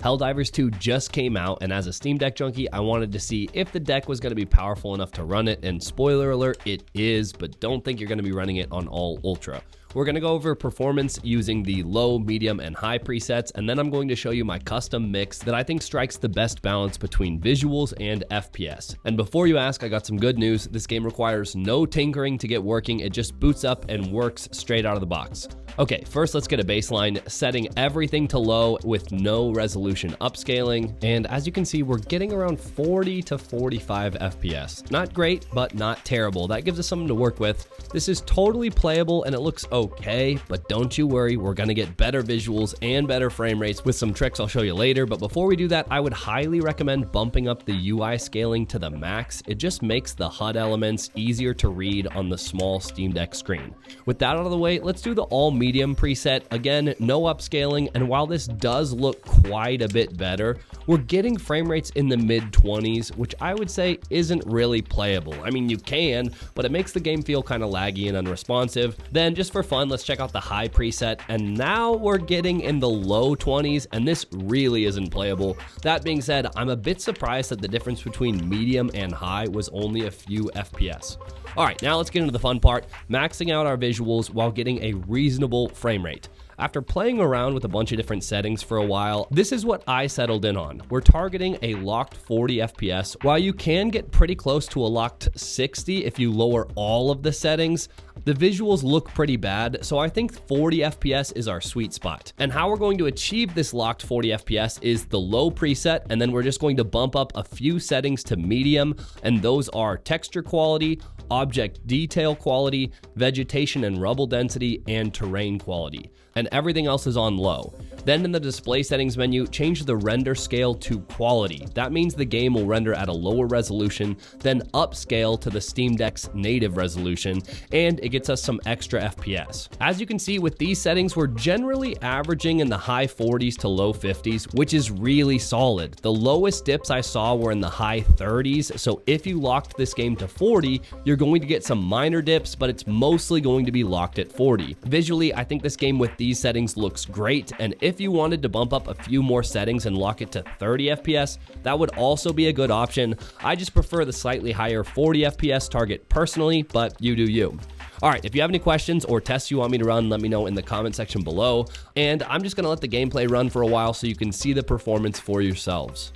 HellDivers 2 just came out, and as a Steam Deck junkie, I wanted to see if the deck was going to be powerful enough to run it, and spoiler alert, it is, but don't think you're going to be running it on all ultra. We're going to go over performance using the low, medium, and high presets, and then I'm going to show you my custom mix that I think strikes the best balance between visuals and FPS. And before you ask, I got some good news. This game requires no tinkering to get working. It just boots up and works straight out of the box. Okay, first let's get a baseline, setting everything to low with no resolution upscaling. And as you can see, we're getting around 40 to 45 FPS. Not great, but not terrible. That gives us something to work with. This is totally playable and it looks okay, but don't you worry, we're gonna get better visuals and better frame rates with some tricks I'll show you later. But before we do that, I would highly recommend bumping up the UI scaling to the max. It just makes the HUD elements easier to read on the small Steam Deck screen. With that out of the way, let's do the all medium preset. Again, no upscaling, and while this does look quite a bit better, we're getting frame rates in the mid-20s, which I would say isn't really playable. I mean, you can, but it makes the game feel kind of laggy and unresponsive. Then just for fun, let's check out the high preset, and now we're getting in the low 20s, and this really isn't playable. That being said, I'm a bit surprised that the difference between medium and high was only a few FPS. All right, now let's get into the fun part, maxing out our visuals while getting a reasonable frame rate. After playing around with a bunch of different settings for a while, this is what I settled in on. We're targeting a locked 40 FPS. While you can get pretty close to a locked 60 if you lower all of the settings, the visuals look pretty bad, so I think 40 FPS is our sweet spot. And how we're going to achieve this locked 40 FPS is the low preset, and then we're just going to bump up a few settings to medium, and those are texture quality, object detail quality, vegetation and rubble density, and terrain quality. And everything else is on low. Then in the display settings menu, change the render scale to quality. That means the game will render at a lower resolution, then upscale to the Steam Deck's native resolution, and it gets us some extra FPS. As you can see with these settings, we're generally averaging in the high 40s to low 50s, which is really solid. The lowest dips I saw were in the high 30s, so if you locked this game to 40, you're going to get some minor dips, but it's mostly going to be locked at 40. Visually, I think this game with these settings looks great, and if you wanted to bump up a few more settings and lock it to 30 FPS, that would also be a good option. I just prefer the slightly higher 40 FPS target personally, but you do you. All right, if you have any questions or tests you want me to run, let me know in the comment section below, and I'm just gonna let the gameplay run for a while so you can see the performance for yourselves.